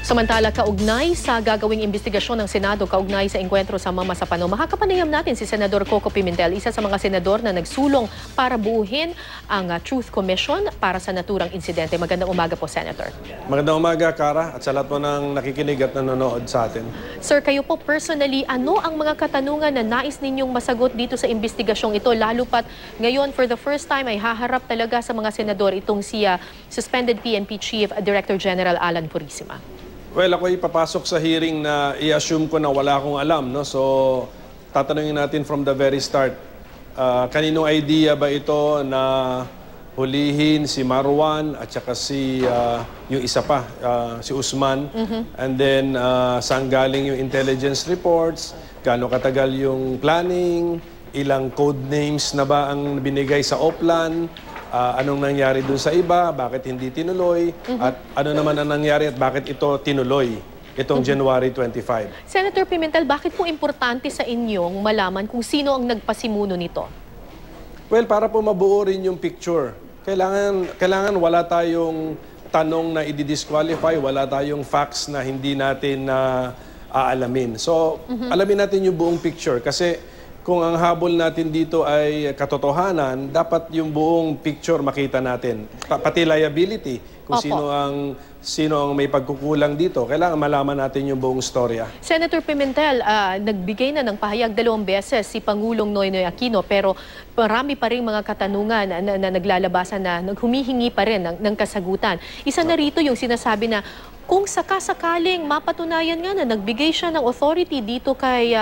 Samantala, kaugnay sa gagawing investigasyon ng Senado kaugnay sa engkwentro sa Mama Sapano, makakapanayam natin si Senador Coco Pimentel, isa sa mga senador na nagsulong para buuhin ang Truth Commission para sa naturang insidente. Magandang umaga po, Senator. Magandang umaga, Cara, at sa lahat po ng nakikinig at nanonood sa atin. Sir, kayo po personally, ano ang mga katanungan na nais ninyong masagot dito sa investigasyong ito? Lalo pat ngayon, for the first time, ay haharap talaga sa mga senador itong si suspended PNP Chief Director General Alan Purisima. Well, ako ipapasok sa hearing na i-assume ko na wala akong alam, no? So, tatanungin natin from the very start. Kaninong idea ba ito na hulihin si Marwan at saka yung isa pa, si Usman? And then, saan galing yung intelligence reports? Gaano katagal yung planning? Ilang code names na ba ang binigay sa Oplan? Anong nangyari dun sa iba, bakit hindi tinuloy, at ano naman ang nangyari at bakit ito tinuloy itong January 25. Senator Pimentel, bakit po importante sa inyong malaman kung sino ang nagpasimuno nito? Well, para po mabuo rin yung picture. Kailangan wala tayong tanong na i-disqualify, wala tayong facts na hindi natin aalamin. So, alamin natin yung buong picture kasi kung ang habol natin dito ay katotohanan, dapat yung buong picture makita natin. Pati liability, kung sino ang may pagkukulang dito. Kailangan malaman natin yung buong storya. Senator Pimentel, nagbigay na ng pahayag 2 beses si Pangulong Noynoy Aquino, pero marami pa rin mga katanungan na naglalabasan na humihingi pa rin ng kasagutan. Isa na rito yung sinasabi na kung sakasakaling mapatunayan nga na nagbigay siya ng authority dito kay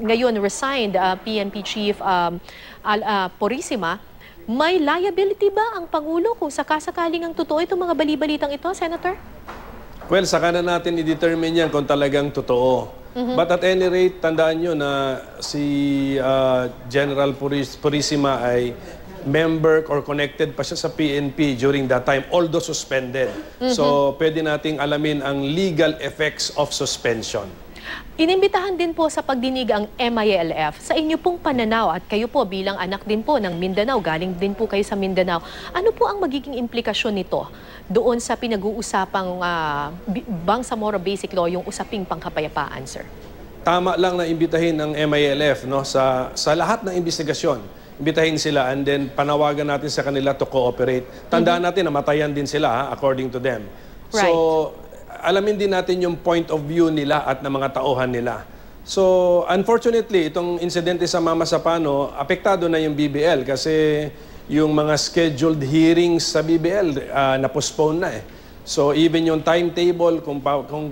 ngayon resigned PNP Chief Purisima, may liability ba ang Pangulo kung sakasakaling ang totoo itong mga balibalitang ito, Senator? Well, saka na natin i-determine yan kung talagang totoo. But at any rate, tandaan nyo na si General Purisima ay member or connected pa siya sa PNP during that time, although suspended. So, pwede nating alamin ang legal effects of suspension. Inimbitahan din po sa pagdinig ang MILF. Sa inyo pong pananaw, at kayo po bilang anak din po ng Mindanao, galing din po kayo sa Mindanao, ano po ang magiging implikasyon nito doon sa pinag-uusapang Bangsamoro Basic Law, yung usaping pangkapayapaan, sir? Tama lang na imbitahin ng MILF, no, sa lahat ng investigasyon. Imbitahin sila and then panawagan natin sa kanila to cooperate. Tandaan natin na matayan din sila, according to them. Right. So, alamin din natin yung point of view nila at ng mga tauhan nila. So, unfortunately, itong insidente sa Mama Sapano, apektado na yung BBL kasi yung mga scheduled hearings sa BBL na-postpone na eh. So, even yung timetable, kung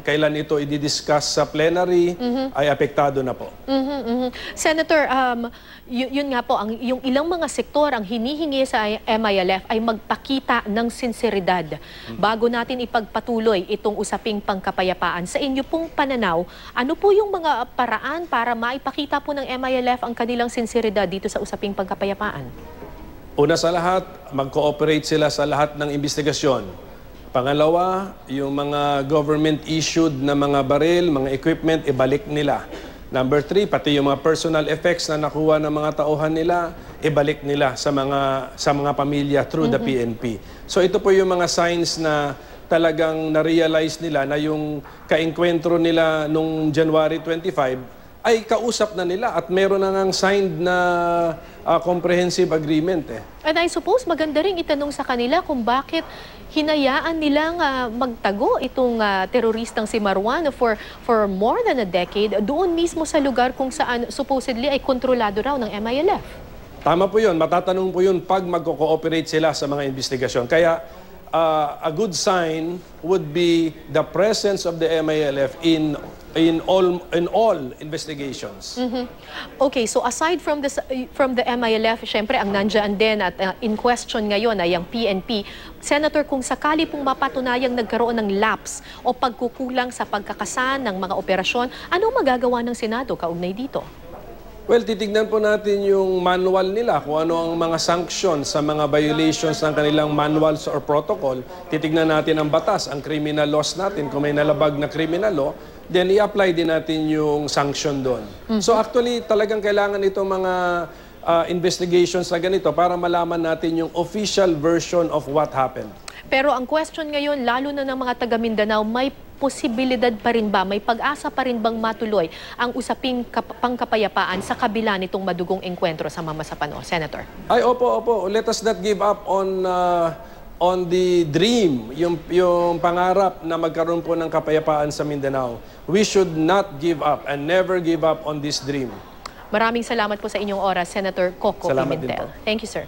kailan ito i-discuss sa plenary, ay apektado na po. Senator, yun nga po, yung ilang mga sektor ang hinihingi sa MILF ay magpakita ng sinseridad bago natin ipagpatuloy itong usaping pangkapayapaan. Sa inyo pong pananaw, ano po yung mga paraan para maipakita po ng MILF ang kanilang sinseridad dito sa usaping pangkapayapaan? Una sa lahat, mag-cooperate sila sa lahat ng investigasyon. Pangalawa, yung mga government-issued na mga baril, mga equipment, ibalik nila. Number 3, pati yung mga personal effects na nakuha ng mga tauhan nila, ibalik nila sa mga pamilya through the PNP. So ito po yung mga signs na talagang na-realize nila na yung kaengkwentro nila nung January 25 ay kausap na nila at meron na ngang signed na comprehensive agreement eh. And I suppose maganda rin itanong sa kanila kung bakit hinayaan nilang magtago itong teroristang si Marwan for more than a decade doon mismo sa lugar kung saan supposedly ay kontrolado raw ng MILF. Tama po yun. Matatanong po yun pag magko-cooperate sila sa mga investigasyon. Kaya a good sign would be the presence of the MILF in all investigations. Okay, so aside from the MILF, syempre ang nandiyan din at in question ngayon ay ang PNP. Senator, kung sakali pong mapatunayang nagkaroon ng lapse o pagkukulang sa pagkakasan ng mga operasyon, anong magagawa ng Senado kaugnay dito? Well, titignan po natin yung manual nila, kung ano ang mga sanctions sa mga violations ng kanilang manuals or protocol. Titignan natin ang batas, ang criminal laws natin. Kung may nalabag na criminal law, then i-apply din natin yung sanction doon. So actually, talagang kailangan itong mga investigations na ganito para malaman natin yung official version of what happened. Pero ang question ngayon, lalo na ng mga taga Mindanao, may posibilidad pa rin ba, may pag-asa pa rin bang matuloy ang usaping pangkapayapaan sa kabila nitong madugong engkwentro sa Mamasapano, Senator? Ay, opo. Let us not give up on the dream, yung pangarap na magkaroon po ng kapayapaan sa Mindanao. We should not give up and never give up on this dream. Maraming salamat po sa inyong oras, Senator Coco Salamat din Pimentel. po. Thank you, sir.